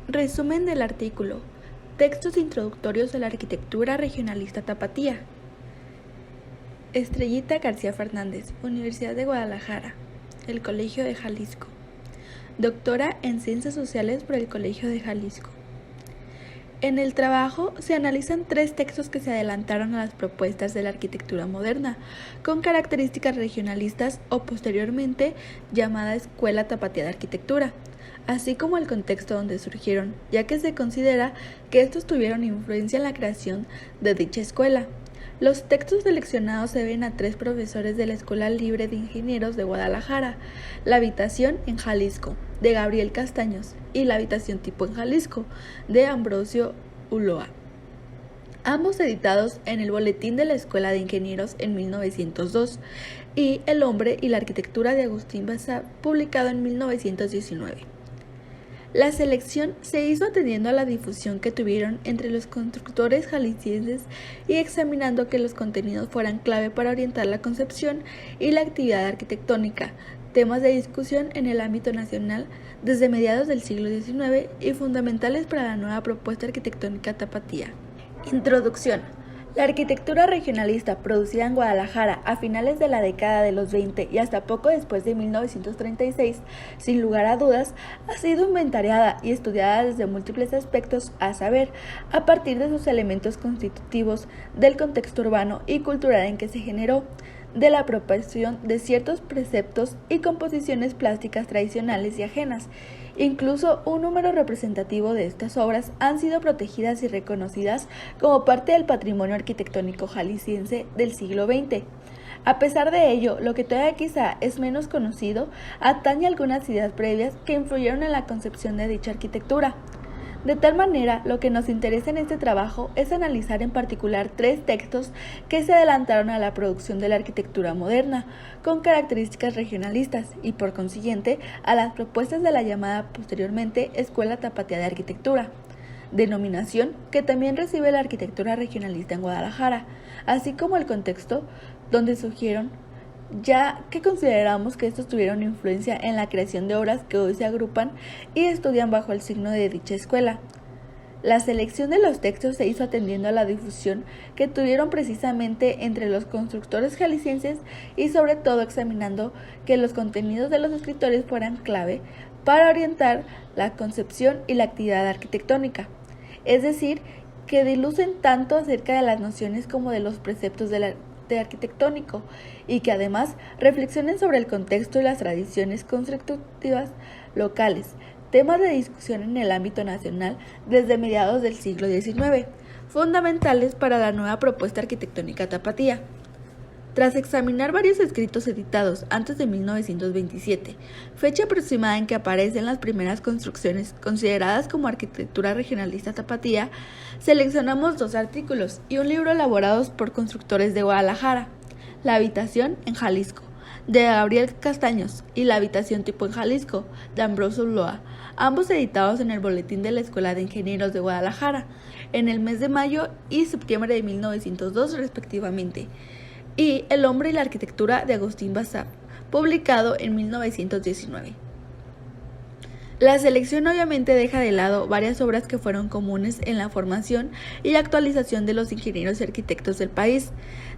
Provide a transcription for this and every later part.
Resumen del artículo. Textos introductorios de la arquitectura regionalista tapatía. Estrellita García Fernández, Universidad de Guadalajara, el Colegio de Jalisco. Doctora en Ciencias Sociales por el Colegio de Jalisco. En el trabajo se analizan 3 textos que se adelantaron a las propuestas de la arquitectura moderna, con características regionalistas o posteriormente llamada Escuela Tapatía de Arquitectura, así como el contexto donde surgieron, ya que se considera que estos tuvieron influencia en la creación de dicha escuela. Los textos seleccionados se deben a 3 profesores de la Escuela Libre de Ingenieros de Guadalajara, La Habitación en Jalisco, de Gabriel Castaños, y La Habitación Tipo en Jalisco, de Ambrosio Ulloa. Ambos editados en el Boletín de la Escuela de Ingenieros en 1902, y El Hombre y la Arquitectura de Agustín Baza, publicado en 1919. La selección se hizo atendiendo a la difusión que tuvieron entre los constructores jaliscienses y examinando que los contenidos fueran clave para orientar la concepción y la actividad arquitectónica, temas de discusión en el ámbito nacional desde mediados del siglo XIX y fundamentales para la nueva propuesta arquitectónica tapatía. Introducción. La arquitectura regionalista producida en Guadalajara a finales de la década de los 20 y hasta poco después de 1936, sin lugar a dudas, ha sido inventariada y estudiada desde múltiples aspectos, a saber, a partir de sus elementos constitutivos, del contexto urbano y cultural en que se generó, de la apropiación de ciertos preceptos y composiciones plásticas tradicionales y ajenas. Incluso un número representativo de estas obras han sido protegidas y reconocidas como parte del patrimonio arquitectónico jalisciense del siglo XX. A pesar de ello, lo que todavía quizá es menos conocido atañe a algunas ideas previas que influyeron en la concepción de dicha arquitectura. De tal manera, lo que nos interesa en este trabajo es analizar en particular 3 textos que se adelantaron a la producción de la arquitectura moderna, con características regionalistas y, por consiguiente, a las propuestas de la llamada posteriormente Escuela Tapatía de Arquitectura, denominación que también recibe la arquitectura regionalista en Guadalajara, así como el contexto donde surgieron, ya que consideramos que estos tuvieron influencia en la creación de obras que hoy se agrupan y estudian bajo el signo de dicha escuela. La selección de los textos se hizo atendiendo a la difusión que tuvieron precisamente entre los constructores jaliscienses y sobre todo examinando que los contenidos de los escritores fueran clave para orientar la concepción y la actividad arquitectónica, es decir, que dilucen tanto acerca de las nociones como de los preceptos de arquitectónico y que además reflexionen sobre el contexto y las tradiciones constructivas locales, temas de discusión en el ámbito nacional desde mediados del siglo XIX, fundamentales para la nueva propuesta arquitectónica tapatía. Tras examinar varios escritos editados antes de 1927, fecha aproximada en que aparecen las primeras construcciones consideradas como arquitectura regionalista tapatía, seleccionamos 2 artículos y un libro elaborados por constructores de Guadalajara, La Habitación en Jalisco, de Gabriel Castaños, y La Habitación Tipo en Jalisco, de Ambrosio Ulloa, ambos editados en el Boletín de la Escuela de Ingenieros de Guadalajara, en el mes de mayo y septiembre de 1902 respectivamente, y El Hombre y la Arquitectura de Agustín Baza, publicado en 1919. La selección obviamente deja de lado varias obras que fueron comunes en la formación y actualización de los ingenieros y arquitectos del país.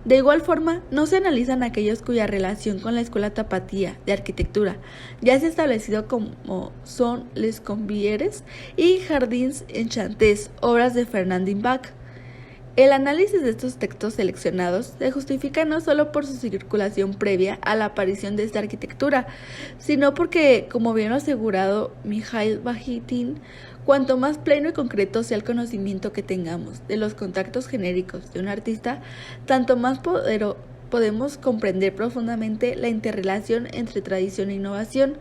De igual forma, no se analizan aquellos cuya relación con la Escuela Tapatía de Arquitectura ya se ha establecido, como son Les Corbusiers y Jardins Enchantés, obras de Fernandin Bach. El análisis de estos textos seleccionados se justifica no solo por su circulación previa a la aparición de esta arquitectura, sino porque, como bien asegurado Mikhail Bakhtin, cuanto más pleno y concreto sea el conocimiento que tengamos de los contactos genéricos de un artista, tanto más podemos comprender profundamente la interrelación entre tradición e innovación.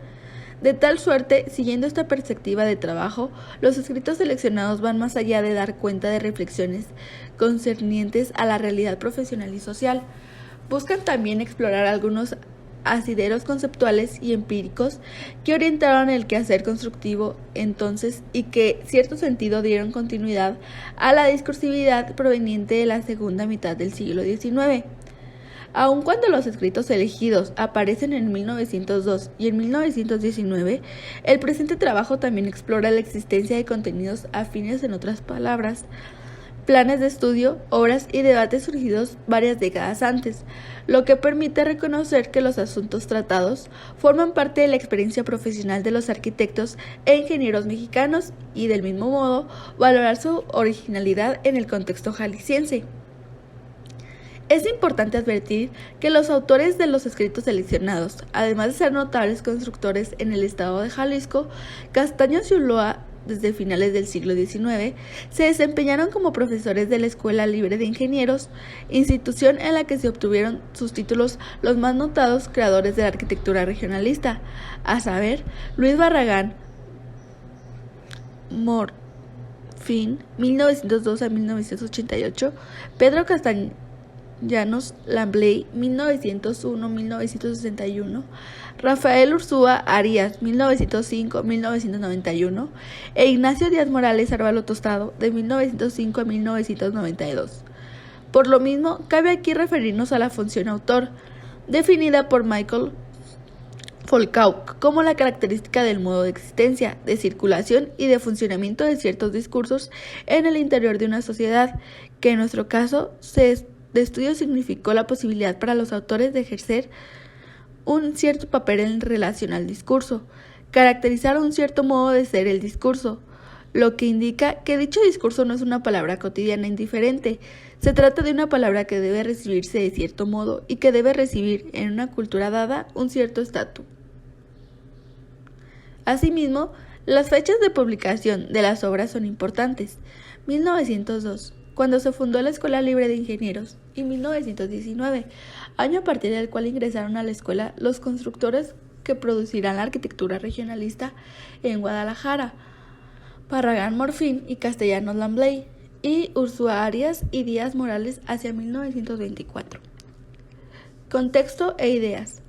De tal suerte, siguiendo esta perspectiva de trabajo, los escritos seleccionados van más allá de dar cuenta de reflexiones concernientes a la realidad profesional y social. Buscan también explorar algunos asideros conceptuales y empíricos que orientaron el quehacer constructivo entonces y que, cierto sentido, dieron continuidad a la discursividad proveniente de la segunda mitad del siglo XIX. Aun cuando los escritos elegidos aparecen en 1902 y en 1919, el presente trabajo también explora la existencia de contenidos afines, en otras palabras, planes de estudio, obras y debates surgidos varias décadas antes, lo que permite reconocer que los asuntos tratados forman parte de la experiencia profesional de los arquitectos e ingenieros mexicanos y, del mismo modo, valorar su originalidad en el contexto jalisciense. Es importante advertir que los autores de los escritos seleccionados, además de ser notables constructores en el estado de Jalisco, Castaños y Ulloa, desde finales del siglo XIX, se desempeñaron como profesores de la Escuela Libre de Ingenieros, institución en la que se obtuvieron sus títulos los más notados creadores de la arquitectura regionalista, a saber, Luis Barragán Morfín, 1902 a 1988, Pedro Castellanos Lamblay, 1901-1961, Rafael Urzúa Arias, 1905-1991, e Ignacio Díaz Morales Arvalo Tostado, de 1905 a 1992. Por lo mismo, cabe aquí referirnos a la función autor, definida por Michael Foucault como la característica del modo de existencia, de circulación y de funcionamiento de ciertos discursos en el interior de una sociedad, que en nuestro caso de estudio significó la posibilidad para los autores de ejercer un cierto papel en relación al discurso, caracterizar un cierto modo de ser el discurso, lo que indica que dicho discurso no es una palabra cotidiana indiferente, se trata de una palabra que debe recibirse de cierto modo y que debe recibir en una cultura dada un cierto estatus. Asimismo, las fechas de publicación de las obras son importantes. 1902, cuando se fundó la Escuela Libre de Ingenieros, y 1919, año a partir del cual ingresaron a la escuela los constructores que producirán la arquitectura regionalista en Guadalajara, Barragán Morfín y Castellanos Lamblay, y Urzúa Arias y Díaz Morales hacia 1924. Contexto e ideas.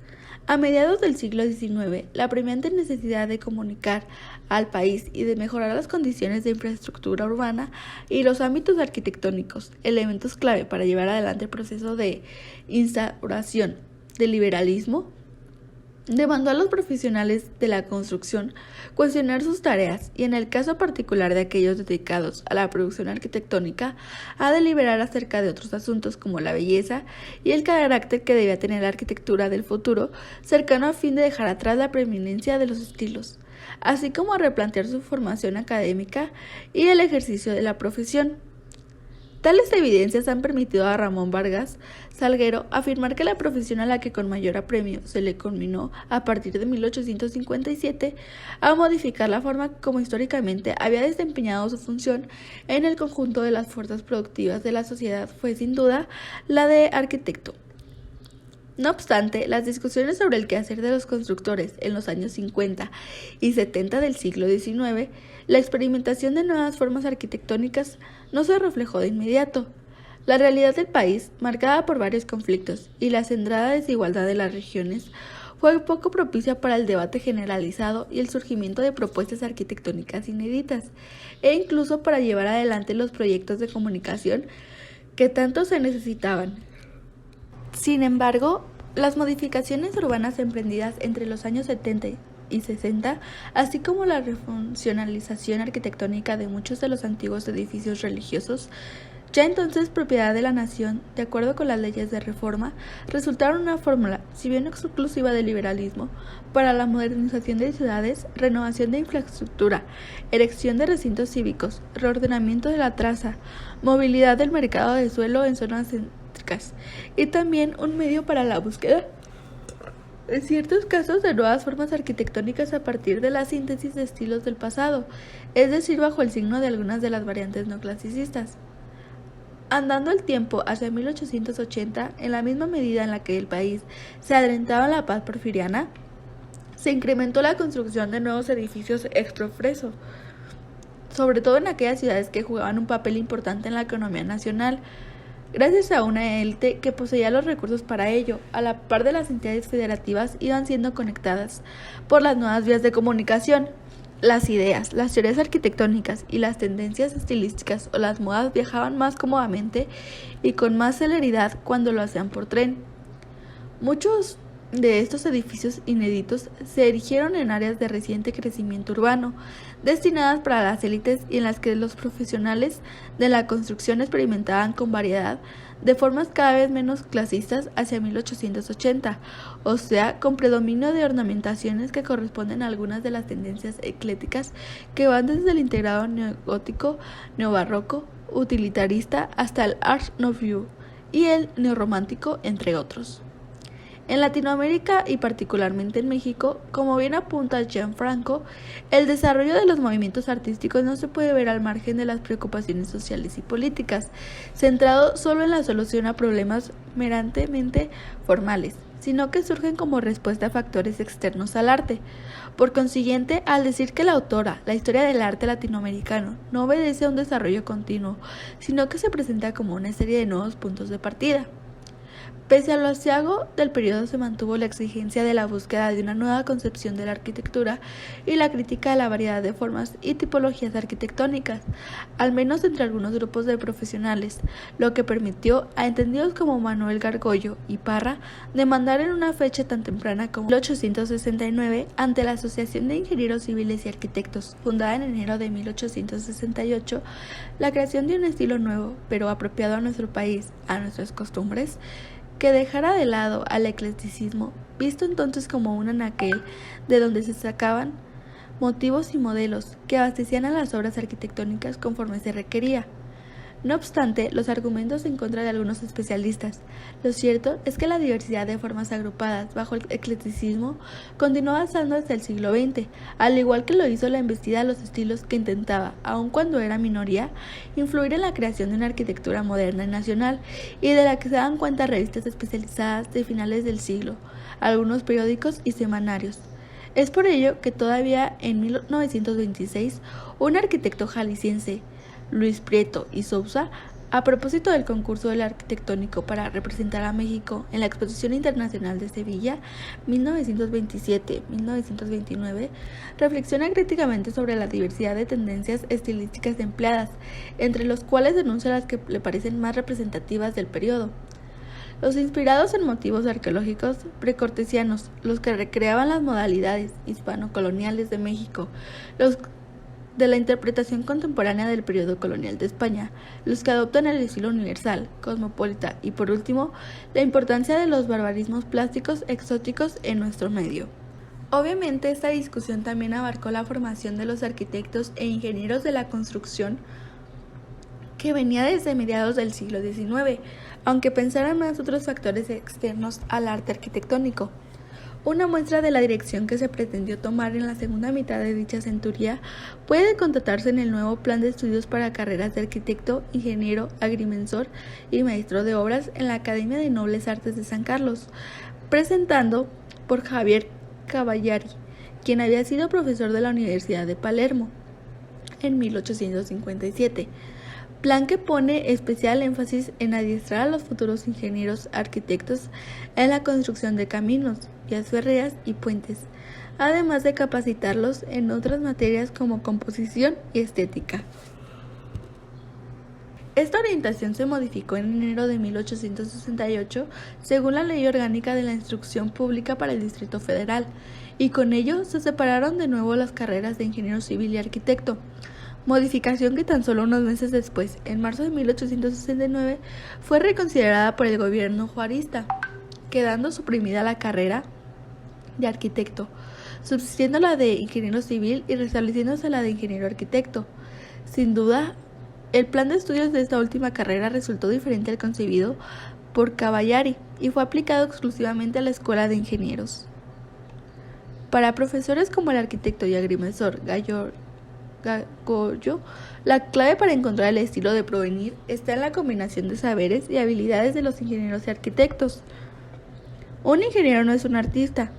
A mediados del siglo XIX, la apremiante necesidad de comunicar al país y de mejorar las condiciones de infraestructura urbana y los ámbitos arquitectónicos, elementos clave para llevar adelante el proceso de instauración del liberalismo, demandó a los profesionales de la construcción cuestionar sus tareas y, en el caso particular de aquellos dedicados a la producción arquitectónica, a deliberar acerca de otros asuntos como la belleza y el carácter que debía tener la arquitectura del futuro cercano, a fin de dejar atrás la preeminencia de los estilos, así como a replantear su formación académica y el ejercicio de la profesión. Tales evidencias han permitido a Ramón Vargas Salguero afirmar que la profesión a la que con mayor apremio se le conminó a partir de 1857 a modificar la forma como históricamente había desempeñado su función en el conjunto de las fuerzas productivas de la sociedad fue sin duda la de arquitecto. No obstante, las discusiones sobre el quehacer de los constructores en los años 50 y 70 del siglo XIX, la experimentación de nuevas formas arquitectónicas no se reflejó de inmediato. La realidad del país, marcada por varios conflictos y la acendrada desigualdad de las regiones, fue poco propicia para el debate generalizado y el surgimiento de propuestas arquitectónicas inéditas, e incluso para llevar adelante los proyectos de comunicación que tanto se necesitaban. Sin embargo, las modificaciones urbanas emprendidas entre los años 70 y 60, así como la refuncionalización arquitectónica de muchos de los antiguos edificios religiosos, ya entonces propiedad de la nación, de acuerdo con las leyes de reforma, resultaron una fórmula, si bien exclusiva del liberalismo, para la modernización de ciudades, renovación de infraestructura, erección de recintos cívicos, reordenamiento de la traza, movilidad del mercado de suelo en zonas céntricas, y también un medio para la búsqueda, en ciertos casos, de nuevas formas arquitectónicas a partir de la síntesis de estilos del pasado, es decir, bajo el signo de algunas de las variantes neoclasicistas. Andando el tiempo hacia 1880, en la misma medida en la que el país se adentraba en la paz porfiriana, se incrementó la construcción de nuevos edificios exprofeso, sobre todo en aquellas ciudades que jugaban un papel importante en la economía nacional, gracias a una élite que poseía los recursos para ello. A la par de las entidades federativas iban siendo conectadas por las nuevas vías de comunicación. Las ideas, las teorías arquitectónicas y las tendencias estilísticas o las modas viajaban más cómodamente y con más celeridad cuando lo hacían por tren. Muchos de estos edificios inéditos se erigieron en áreas de reciente crecimiento urbano, destinadas para las élites y en las que los profesionales de la construcción experimentaban con variedad de formas cada vez menos clasistas hacia 1880, o sea, con predominio de ornamentaciones que corresponden a algunas de las tendencias eclécticas que van desde el integrado neogótico, neobarroco, utilitarista hasta el Art Nouveau y el neorromántico, entre otros. En Latinoamérica y particularmente en México, como bien apunta Gianfranco, el desarrollo de los movimientos artísticos no se puede ver al margen de las preocupaciones sociales y políticas, centrado solo en la solución a problemas merantemente formales, sino que surgen como respuesta a factores externos al arte. Por consiguiente, al decir que la autora, la historia del arte latinoamericano, no obedece a un desarrollo continuo, sino que se presenta como una serie de nuevos puntos de partida. Pese a lo aciago del periodo se mantuvo la exigencia de la búsqueda de una nueva concepción de la arquitectura y la crítica a la variedad de formas y tipologías arquitectónicas, al menos entre algunos grupos de profesionales, lo que permitió a entendidos como Manuel Gargollo y Parra demandar en una fecha tan temprana como 1869 ante la Asociación de Ingenieros Civiles y Arquitectos, fundada en enero de 1868, la creación de un estilo nuevo, pero apropiado a nuestro país, a nuestras costumbres, que dejara de lado al eclecticismo, visto entonces como un anaquel de donde se sacaban motivos y modelos que abastecían a las obras arquitectónicas conforme se requería. No obstante, los argumentos en contra de algunos especialistas. Lo cierto es que la diversidad de formas agrupadas bajo el eclecticismo continuó avanzando hasta el siglo XX, al igual que lo hizo la embestida de los estilos que intentaba, aun cuando era minoría, influir en la creación de una arquitectura moderna y nacional, y de la que se dan cuenta revistas especializadas de finales del siglo, algunos periódicos y semanarios. Es por ello que todavía en 1926, un arquitecto jalisciense, Luis Prieto y Sousa, a propósito del concurso del arquitectónico para representar a México en la Exposición Internacional de Sevilla 1927-1929, reflexiona críticamente sobre la diversidad de tendencias estilísticas empleadas, entre los cuales denuncia las que le parecen más representativas del periodo. Los inspirados en motivos arqueológicos precortesianos, los que recreaban las modalidades hispano-coloniales de México, los de la interpretación contemporánea del periodo colonial de España, los que adoptan el estilo universal, cosmopolita y, por último, la importancia de los barbarismos plásticos exóticos en nuestro medio. Obviamente, esta discusión también abarcó la formación de los arquitectos e ingenieros de la construcción que venía desde mediados del siglo XIX, aunque pensaran más otros factores externos al arte arquitectónico. Una muestra de la dirección que se pretendió tomar en la segunda mitad de dicha centuria puede constatarse en el nuevo Plan de Estudios para carreras de arquitecto, ingeniero, agrimensor y maestro de obras en la Academia de Nobles Artes de San Carlos, presentado por Javier Cavallari, quien había sido profesor de la Universidad de Palermo en 1857. Plan que pone especial énfasis en adiestrar a los futuros ingenieros arquitectos en la construcción de caminos, vías férreas y puentes, además de capacitarlos en otras materias como composición y estética. Esta orientación se modificó en enero de 1868 según la Ley Orgánica de la Instrucción Pública para el Distrito Federal, y con ello se separaron de nuevo las carreras de ingeniero civil y arquitecto, modificación que tan solo unos meses después, en marzo de 1869, fue reconsiderada por el gobierno juarista, quedando suprimida la carrera de arquitecto, subsistiendo la de ingeniero civil y restableciéndose la de ingeniero arquitecto. Sin duda, el plan de estudios de esta última carrera resultó diferente al concebido por Cavallari y fue aplicado exclusivamente a la Escuela de Ingenieros. Para profesores como el arquitecto y agrimensor Gagollo, la clave para encontrar el estilo de provenir está en la combinación de saberes y habilidades de los ingenieros y arquitectos. Un ingeniero no es un artista.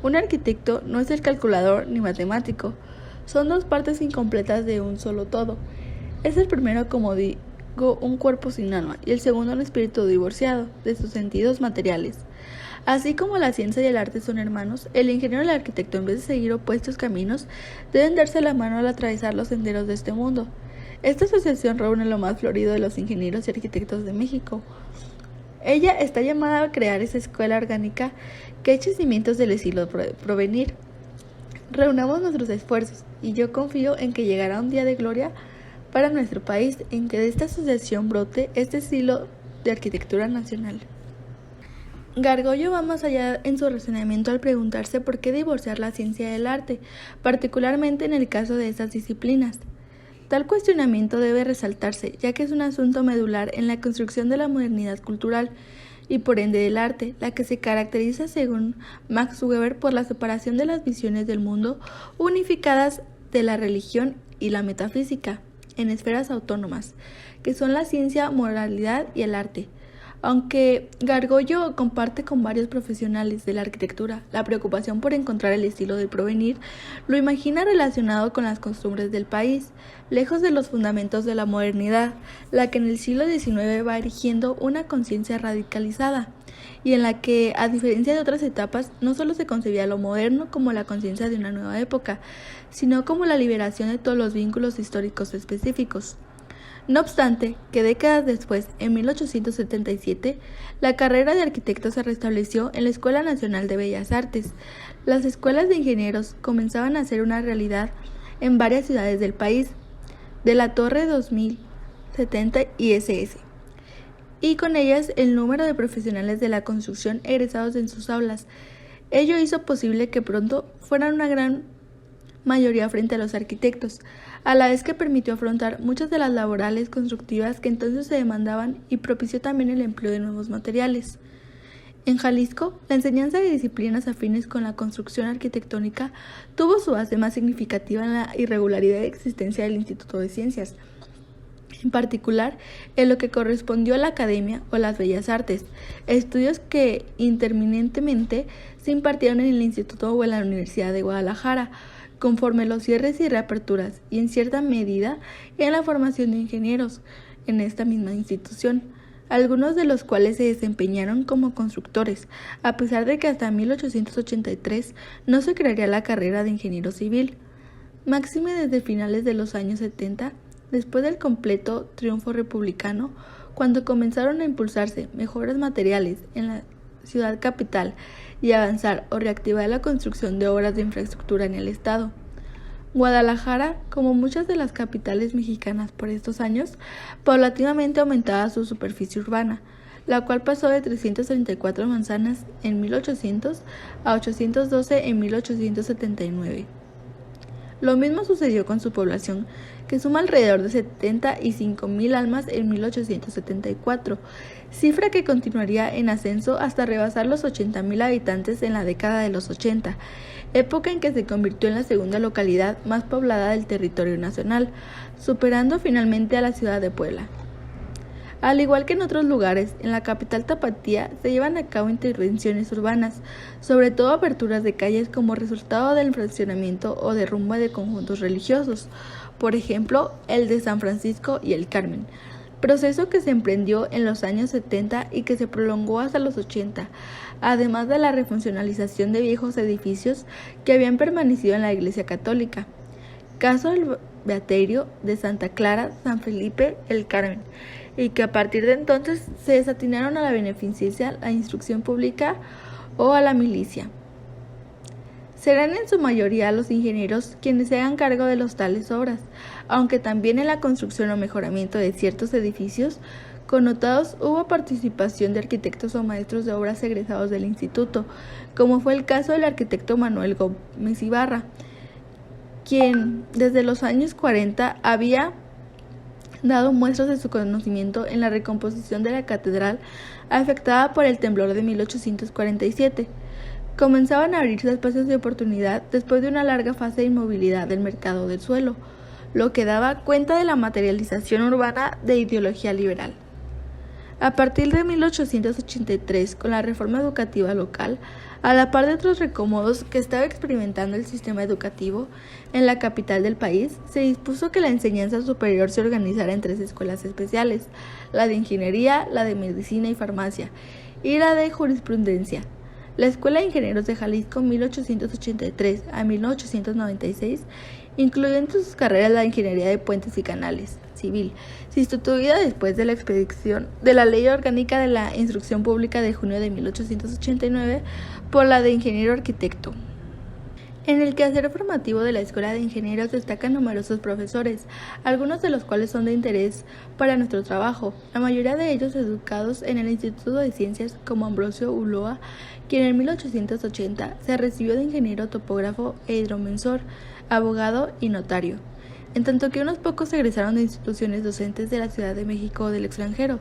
Un arquitecto no es el calculador ni matemático. Son dos partes incompletas de un solo todo. Es el primero, como digo, un cuerpo sin alma, y el segundo un espíritu divorciado de sus sentidos materiales. Así como la ciencia y el arte son hermanos, el ingeniero y el arquitecto, en vez de seguir opuestos caminos, deben darse la mano al atravesar los senderos de este mundo. Esta asociación reúne lo más florido de los ingenieros y arquitectos de México. Ella está llamada a crear esa escuela orgánica que eche cimientos del estilo Provenir. Reunamos nuestros esfuerzos y yo confío en que llegará un día de gloria para nuestro país en que de esta asociación brote este estilo de arquitectura nacional. Gargollo va más allá en su razonamiento al preguntarse por qué divorciar la ciencia del arte, particularmente en el caso de estas disciplinas. Tal cuestionamiento debe resaltarse, ya que es un asunto medular en la construcción de la modernidad cultural y por ende del arte, la que se caracteriza, según Max Weber, por la separación de las visiones del mundo unificadas de la religión y la metafísica en esferas autónomas, que son la ciencia, moralidad y el arte. Aunque Gargollo comparte con varios profesionales de la arquitectura la preocupación por encontrar el estilo del Provenir, lo imagina relacionado con las costumbres del país, lejos de los fundamentos de la modernidad, la que en el siglo XIX va erigiendo una conciencia radicalizada, y en la que, a diferencia de otras etapas, no solo se concebía lo moderno como la conciencia de una nueva época, sino como la liberación de todos los vínculos históricos específicos. No obstante, que décadas después, en 1877, la carrera de arquitecto se restableció en la Escuela Nacional de Bellas Artes. Las escuelas de ingenieros comenzaban a ser una realidad en varias ciudades del país, de la Torre 2070 ISS, y con ellas el número de profesionales de la construcción egresados en sus aulas. Ello hizo posible que pronto fueran una gran mayoría frente a los arquitectos, a la vez que permitió afrontar muchas de las laborales constructivas que entonces se demandaban y propició también el empleo de nuevos materiales. En Jalisco, la enseñanza de disciplinas afines con la construcción arquitectónica tuvo su base más significativa en la irregularidad de existencia del Instituto de Ciencias, en particular en lo que correspondió a la Academia o las Bellas Artes, estudios que interminentemente se impartieron en el Instituto o en la Universidad de Guadalajara, conforme los cierres y reaperturas, y en cierta medida en la formación de ingenieros en esta misma institución, algunos de los cuales se desempeñaron como constructores, a pesar de que hasta 1883 no se crearía la carrera de ingeniero civil. Máxime desde finales de los años 70, después del completo triunfo republicano, cuando comenzaron a impulsarse mejoras materiales en la ciudad capital y avanzar o reactivar la construcción de obras de infraestructura en el estado. Guadalajara, como muchas de las capitales mexicanas por estos años, paulatinamente aumentaba su superficie urbana, la cual pasó de 334 manzanas en 1800 a 812 en 1879. Lo mismo sucedió con su población, que suma alrededor de 75,000 almas en 1874, cifra que continuaría en ascenso hasta rebasar los 80,000 habitantes en la década de los 80, época en que se convirtió en la segunda localidad más poblada del territorio nacional, superando finalmente a la ciudad de Puebla. Al igual que en otros lugares, en la capital tapatía se llevan a cabo intervenciones urbanas, sobre todo aperturas de calles como resultado del fraccionamiento o derrumbe de conjuntos religiosos, por ejemplo, el de San Francisco y el Carmen, proceso que se emprendió en los años 70 y que se prolongó hasta los 80, además de la refuncionalización de viejos edificios que habían permanecido en la Iglesia Católica. Caso del Beaterio de Santa Clara, San Felipe, el Carmen, y que a partir de entonces se desatinaron a la beneficencia, la instrucción pública o a la milicia. Serán en su mayoría los ingenieros quienes se hagan cargo de los tales obras, aunque también en la construcción o mejoramiento de ciertos edificios connotados hubo participación de arquitectos o maestros de obras egresados del instituto, como fue el caso del arquitecto Manuel Gómez Ibarra, quien desde los años 40 había dado muestras de su conocimiento en la recomposición de la catedral afectada por el temblor de 1847. Comenzaban a abrirse espacios de oportunidad después de una larga fase de inmovilidad del mercado del suelo, lo que daba cuenta de la materialización urbana de ideología liberal. A partir de 1883, con la reforma educativa local, a la par de otros recomodos que estaba experimentando el sistema educativo en la capital del país, se dispuso que la enseñanza superior se organizara en 3 escuelas especiales: la de ingeniería, la de medicina y farmacia, y la de jurisprudencia. La Escuela de Ingenieros de Jalisco 1883 a 1896 incluyó entre sus carreras la ingeniería de puentes y canales, civil, sustituida después de la expedición de la Ley Orgánica de la Instrucción Pública de junio de 1889 por la de ingeniero arquitecto. En el quehacer formativo de la Escuela de Ingenieros destacan numerosos profesores, algunos de los cuales son de interés para nuestro trabajo, la mayoría de ellos educados en el Instituto de Ciencias, como Ambrosio Ulloa, quien en 1880 se recibió de ingeniero topógrafo e hidromensor, abogado y notario, en tanto que unos pocos egresaron de instituciones docentes de la Ciudad de México o del extranjero,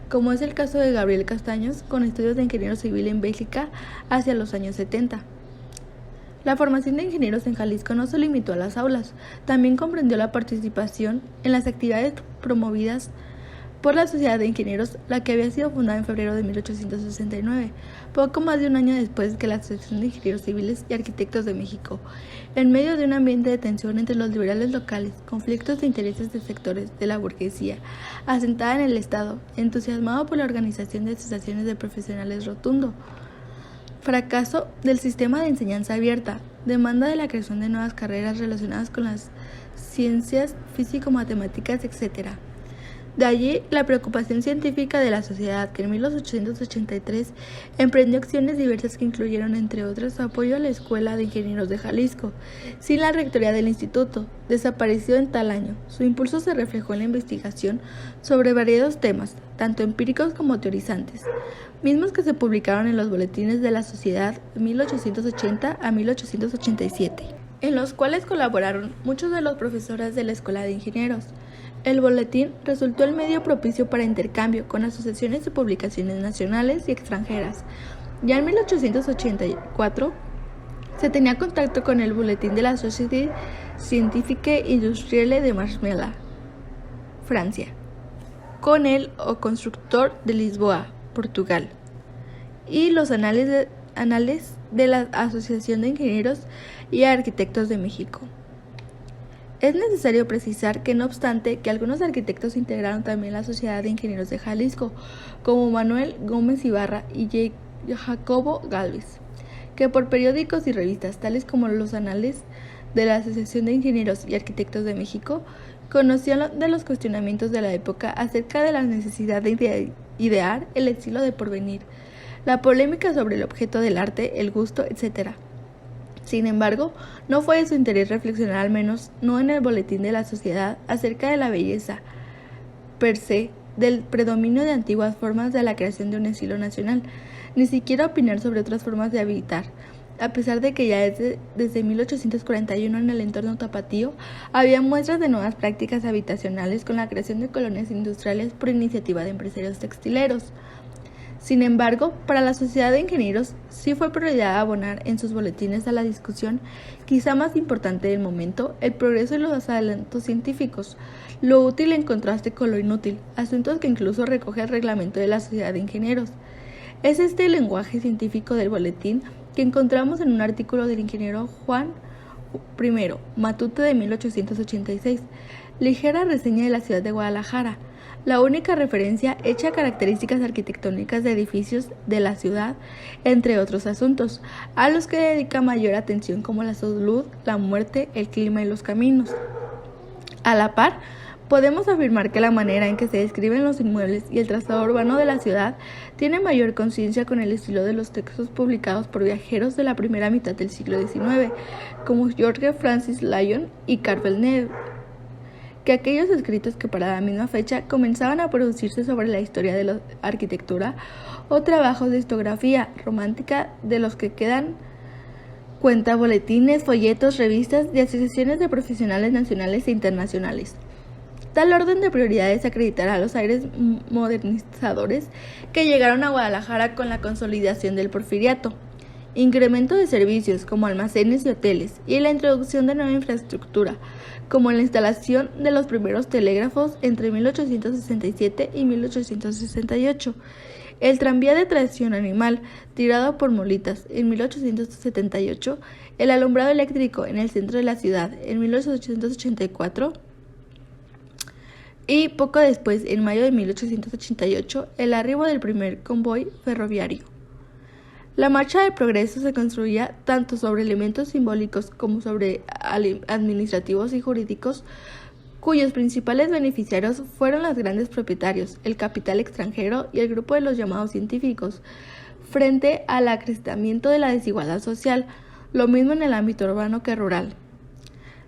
como es el caso de Gabriel Castaños, con estudios de ingeniero civil en Bélgica hacia los años 70. La formación de ingenieros en Jalisco no se limitó a las aulas, también comprendió la participación en las actividades promovidas por la Sociedad de Ingenieros, la que había sido fundada en febrero de 1869, poco más de un año después que la Asociación de Ingenieros Civiles y Arquitectos de México. En medio de un ambiente de tensión entre los liberales locales, conflictos de intereses de sectores de la burguesía asentada en el Estado, entusiasmado por la organización de asociaciones de profesionales rotundo, fracaso del sistema de enseñanza abierta, demanda de la creación de nuevas carreras relacionadas con las ciencias físico-matemáticas, etc. De allí la preocupación científica de la sociedad, que en 1883 emprendió acciones diversas que incluyeron, entre otras, su apoyo a la Escuela de Ingenieros de Jalisco, sin la rectoría del instituto, desapareció en tal año. Su impulso se reflejó en la investigación sobre variados temas, tanto empíricos como teorizantes, mismos que se publicaron en los boletines de la sociedad de 1880 a 1887, en los cuales colaboraron muchos de los profesores de la Escuela de Ingenieros. El boletín resultó el medio propicio para intercambio con asociaciones y publicaciones nacionales y extranjeras. Ya en 1884 se tenía contacto con el boletín de la Société Scientifique Industrielle de Marmella, Francia, con el O Constructor de Lisboa, Portugal, y los anales de la Asociación de Ingenieros y Arquitectos de México. Es necesario precisar que, no obstante, que algunos arquitectos integraron también la Sociedad de Ingenieros de Jalisco, como Manuel Gómez Ibarra y Jacobo Gálvez, que por periódicos y revistas tales como los Anales de la Asociación de Ingenieros y Arquitectos de México, conocían de los cuestionamientos de la época acerca de la necesidad de idear el estilo de porvenir, la polémica sobre el objeto del arte, el gusto, etc. Sin embargo, no fue de su interés reflexionar, al menos no en el boletín de la sociedad, acerca de la belleza per se, del predominio de antiguas formas de la creación de un estilo nacional, ni siquiera opinar sobre otras formas de habitar, a pesar de que ya desde 1841 en el entorno tapatío había muestras de nuevas prácticas habitacionales con la creación de colonias industriales por iniciativa de empresarios textileros. Sin embargo, para la Sociedad de Ingenieros sí fue prioridad abonar en sus boletines a la discusión, quizá más importante del momento, el progreso y los adelantos científicos, lo útil en contraste con lo inútil, asuntos que incluso recoge el reglamento de la Sociedad de Ingenieros. Es este el lenguaje científico del boletín que encontramos en un artículo del ingeniero Juan I. Matute de 1886, ligera reseña de la ciudad de Guadalajara, la única referencia hecha a características arquitectónicas de edificios de la ciudad, entre otros asuntos, a los que dedica mayor atención, como la salud, la muerte, el clima y los caminos. A la par, podemos afirmar que la manera en que se describen los inmuebles y el trazado urbano de la ciudad tiene mayor coincidencia con el estilo de los textos publicados por viajeros de la primera mitad del siglo XIX, como George Francis Lyon y Carvel Neve, que aquellos escritos que para la misma fecha comenzaban a producirse sobre la historia de la arquitectura o trabajos de historiografía romántica, de los que quedan cuenta boletines, folletos, revistas y asociaciones de profesionales nacionales e internacionales. Tal orden de prioridades acreditará los aires modernizadores que llegaron a Guadalajara con la consolidación del porfiriato, incremento de servicios como almacenes y hoteles, y la introducción de nueva infraestructura, como la instalación de los primeros telégrafos entre 1867 y 1868, el tranvía de tracción animal tirado por mulitas en 1878, el alumbrado eléctrico en el centro de la ciudad en 1884, y poco después, en mayo de 1888, el arribo del primer convoy ferroviario. La marcha del progreso se construía tanto sobre elementos simbólicos como sobre administrativos y jurídicos, cuyos principales beneficiarios fueron los grandes propietarios, el capital extranjero y el grupo de los llamados científicos, frente al acrecentamiento de la desigualdad social, lo mismo en el ámbito urbano que rural.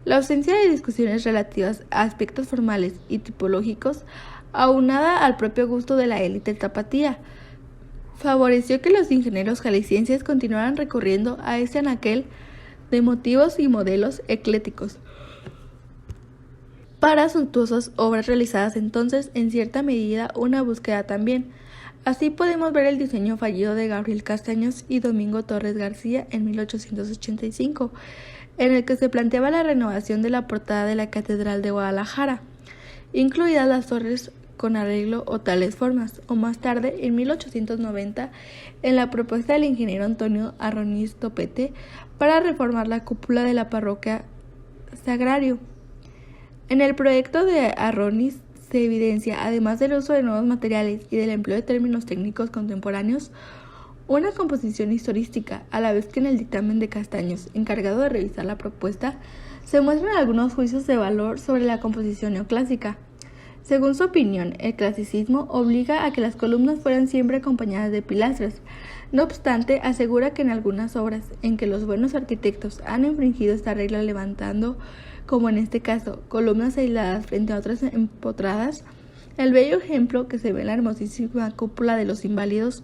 La ausencia de discusiones relativas a aspectos formales y tipológicos, aunada al propio gusto de la élite tapatía, favoreció que los ingenieros jaliscienses continuaran recurriendo a este anaquel de motivos y modelos eclécticos para suntuosas obras realizadas entonces en cierta medida una búsqueda también. Así podemos ver el diseño fallido de Gabriel Castaños y Domingo Torres García en 1885, en el que se planteaba la renovación de la portada de la Catedral de Guadalajara, incluidas las torres con arreglo o tales formas, o más tarde, en 1890, en la propuesta del ingeniero Antonio Arroniz Topete para reformar la cúpula de la parroquia Sagrario. En el proyecto de Arroniz se evidencia, además del uso de nuevos materiales y del empleo de términos técnicos contemporáneos, una composición historicística, a la vez que en el dictamen de Castaños, encargado de revisar la propuesta, se muestran algunos juicios de valor sobre la composición neoclásica. Según su opinión, el clasicismo obliga a que las columnas fueran siempre acompañadas de pilastras. No obstante, asegura que en algunas obras en que los buenos arquitectos han infringido esta regla levantando, como en este caso, columnas aisladas frente a otras empotradas, el bello ejemplo que se ve en la hermosísima cúpula de los Inválidos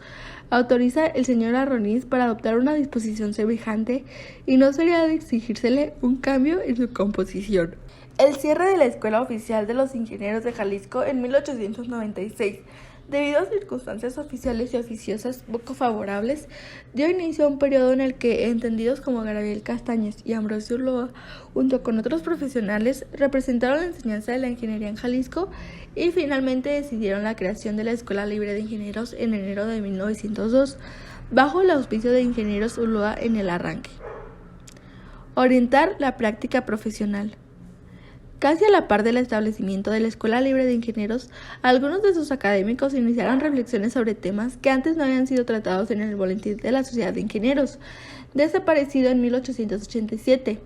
autoriza el señor Arroniz para adoptar una disposición semejante y no sería de exigírsele un cambio en su composición. El cierre de la Escuela Oficial de los Ingenieros de Jalisco en 1896, debido a circunstancias oficiales y oficiosas poco favorables, dio inicio a un periodo en el que entendidos como Gabriel Castaños y Ambrosio Ulloa, junto con otros profesionales, representaron la enseñanza de la ingeniería en Jalisco y finalmente decidieron la creación de la Escuela Libre de Ingenieros en enero de 1902, bajo el auspicio de Ingenieros Ulloa en el arranque. Orientar la práctica profesional. Casi a la par del establecimiento de la Escuela Libre de Ingenieros, algunos de sus académicos iniciaron reflexiones sobre temas que antes no habían sido tratados en el Boletín de la Sociedad de Ingenieros, desaparecido en 1887.